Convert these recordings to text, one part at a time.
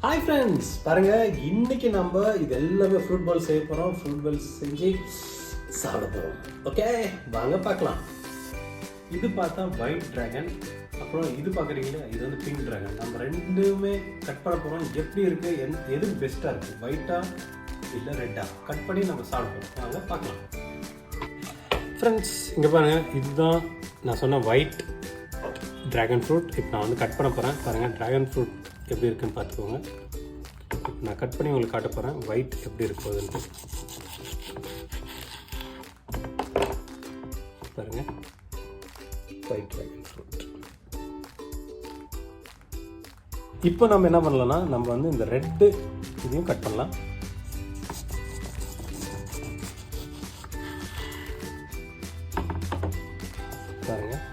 Hi friends, பாருங்கள் இன்றைக்கி நம்ம இது எல்லாமே ஃப்ரூட் பால் செய்ய போகிறோம். ஃப்ரூட் பால் செஞ்சு சாப்பிட போகிறோம். ஓகே, வாங்க பார்க்கலாம். இது பார்த்தா ஒயிட் ட்ராகன், அப்புறம் இது பார்க்குறீங்களா, இது வந்து பிங்க் ட்ராகன். நம்ம ரெண்டுமே கட் பண்ண போகிறோம். எப்படி இருக்குது, எது பெஸ்ட்டாக இருக்குது, ஒயிட்டாக இல்லை ரெட்டாக, கட் பண்ணி நம்ம சாப்பிட போகிறோம். வாங்க பார்க்கலாம். ஃப்ரெண்ட்ஸ், இங்கே பாருங்கள், இதுதான் நான் சொன்ன ஒயிட் ட்ராகன் ஃப்ரூட். இப்போ நான் வந்து கட் பண்ண போகிறேன். பாருங்கள் ட்ராகன் ஃப்ரூட் எப்படி இருக்குன்னு பார்த்துக்கோங்க. நான் கட் பண்ணி உங்களுக்கு காட்ட போகிறேன் ஒயிட் எப்படி இருக்குதுன்ட்டு. பாருங்கள், ஒயிட் ட்ராகன் ஃப்ரூட். இப்போ நம்ம என்ன பண்ணலாம்னா, நம்ம வந்து இந்த ரெட்டு இதையும் கட் பண்ணலாம். பாருங்கள்,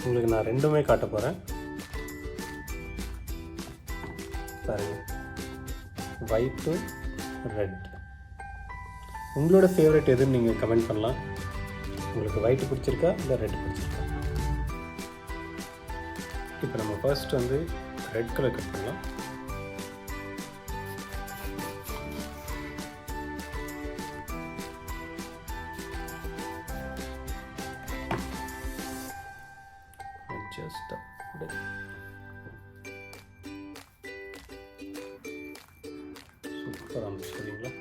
உங்களுக்கு நான் ரெண்டுமே காட்ட போகிறேன். பாருங்கள், ஒயிட்டு ரெட். உங்களோட ஃபேவரட் எதுன்னு நீங்கள் கமெண்ட் பண்ணலாம். உங்களுக்கு ஒயிட் பிடிச்சிருக்கா இல்லை ரெட் பிடிச்சிருக்கா? இப்போ நம்ம ஃபர்ஸ்ட் வந்து ரெட் கலர் கட் பண்ணலாம். ஜஸ்ட் சூப்பராக இருந்துச்சு சரிங்களா?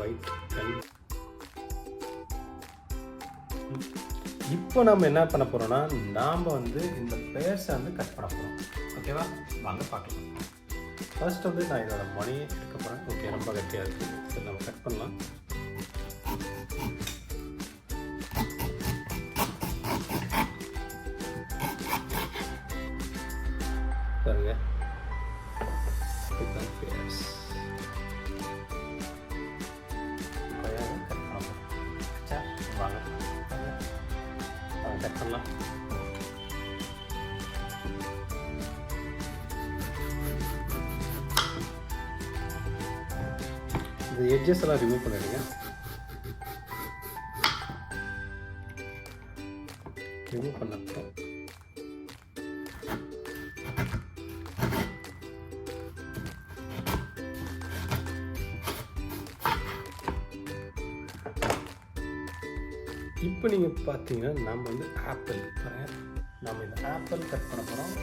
ஒயிட் அண்ட் இப்போ நம்ம என்ன பண்ண போகிறோம்னா, நாம் வந்து இந்த பேர்ஸை வந்து கட் பண்ண போகிறோம். ஓகேவா, வாங்க பார்க்கலாம். ஃபர்ஸ்ட் வந்து நான் இதோட மணியை எடுக்க போகிறேன். ஓகே, ரொம்ப கட்டியாக இருக்குது. சரி, நம்ம கட் பண்ணலாம். பாருங்க, கட் பண்ணலாம். இந்த எட்ஜஸ் எல்லாம் ரிமூவ் பண்ணிடுங்க. ரிமூவ் பண்ணப்போ இப்போ நீங்கள் பார்த்தீங்கன்னா நம்ம வந்து ஆப்பிள் பாருங்கள், நம்ம இந்த ஆப்பிள் கட் பண்ண போகிறோம்.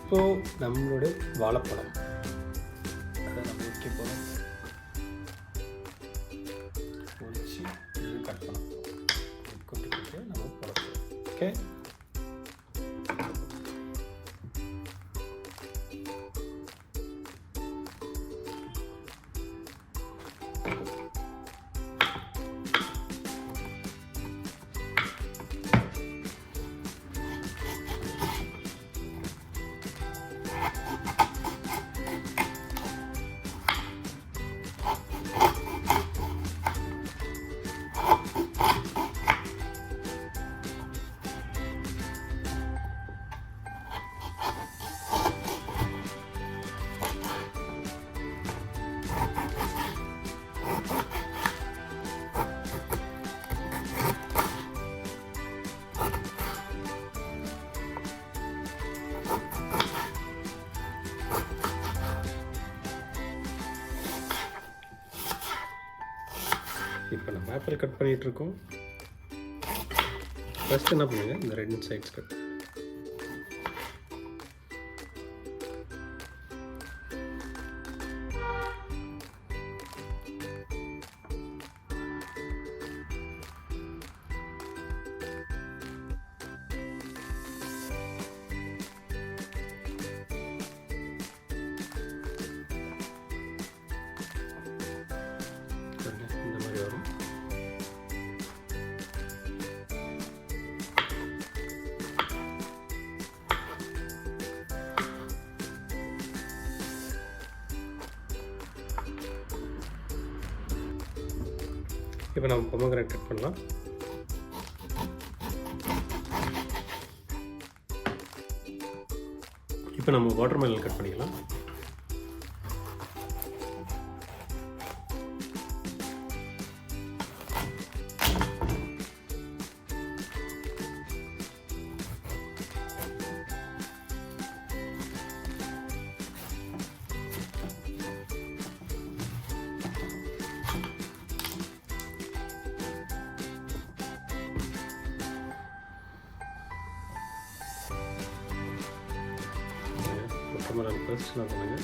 இப்போ நம்மளோட வாழைப்பழம் அதை நம்ம வைக்க போகிறோம். ஒழிச்சு இது கட் பண்ண போகிறோம். குட்டி குட்டியாக நம்ம போட போகிறோம். ஓகே, இப்போ நம்ம ஆப்பிள் கட் பண்ணிகிட்ருக்கோம். ஃபஸ்ட்டு என்ன பண்ணுங்கள், இந்த ரெண்டு சைட்ஸ் கட் இப்போ நம்ம பொமோகிரானேட் கட் பண்ணலாம். இப்போ நம்ம வாட்டர்மெலன் கட் பண்ணிக்கலாம். வாட்டர்மெலன் ஃபர்ஸ்ட் நான் பண்ணுங்க.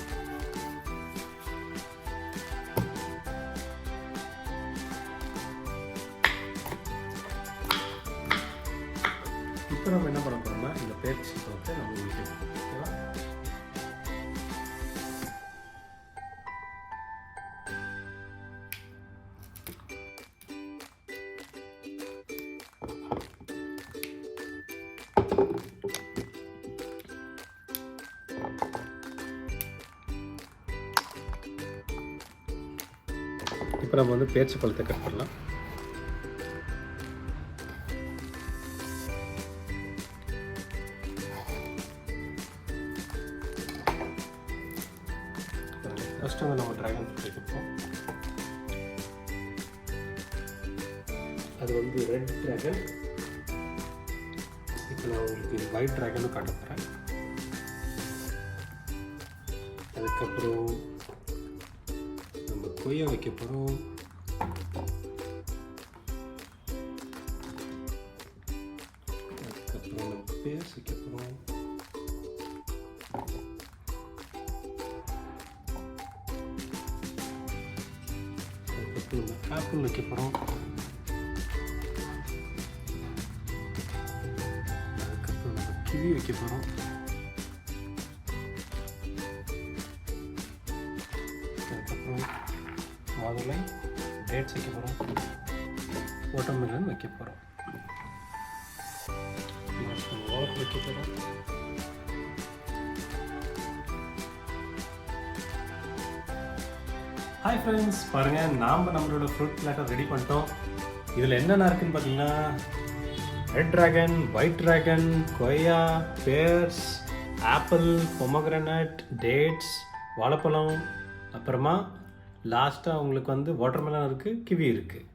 இப்போ நம்ம என்ன பண்ண போறோம்னா இந்த பேச்சு பார்த்து நம்ம ஊற்றிக்கணும். ஓகேவா? இப்போ நம்ம வந்து பேச்சு பழத்தை கட் பண்ணலாம். ஃபஸ்ட்டு வந்து நம்ம ட்ராகன் ஃப்ரூட் வைப்போம். அது வந்து ரெட் ட்ராகன். இப்போ நான் உங்களுக்கு ஒயிட் ட்ராகனும் காட்ட போகிறேன். அதுக்கப்புறம் நம்ம கொய்யா வைக்க போகிறோம். அதுக்கப்புறம் நம்ம பேஸ் வைக்க போகிறோம். அதுக்கப்புறம் நம்ம ஆப்பிள் வைக்க போகிறோம். அதுக்கப்புறம் நம்ம கிவி வைக்க போகிறோம். அதுக்கப்புறம் மாதுளை, டேட்ஸ் வைக்க போகிறோம். வாட்டர்மெலன் வைக்க போகிறோம். வாழைப்பழம் வைக்க போகிறோம். ஹாய் ஃப்ரெண்ட்ஸ், பாருங்கள் நம்மளோட ஃப்ரூட் பிளாட்டர் ரெடி பண்ணிட்டோம். இதில் என்னென்ன இருக்குதுன்னு பார்த்தீங்கன்னா ரெட் ட்ராகன், ஒயிட் ட்ராகன், கொய்யா, பேர்ஸ், ஆப்பிள், பொமோகிரானேட், டேட்ஸ், வாழைப்பழம், அப்புறமா லாஸ்ட்டாக உங்களுக்கு வந்து வாட்டர்மெலன் இருக்குது, கிவி இருக்குது.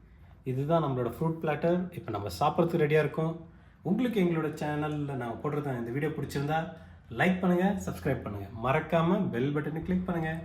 இதுதான் நம்மளோட ஃப்ரூட் பிளாட்டர். இப்போ நம்ம சாப்பிட்றதுக்கு ரெடியாக இருக்கோம். உங்களுக்கு எங்களோட சேனலில் நான் போடுறத இந்த வீடியோ பிடிச்சிருந்தா லைக் பண்ணுங்கள், சப்ஸ்கிரைப் பண்ணுங்கள், மறக்காமல் பெல் பட்டனை கிளிக் பண்ணுங்கள்.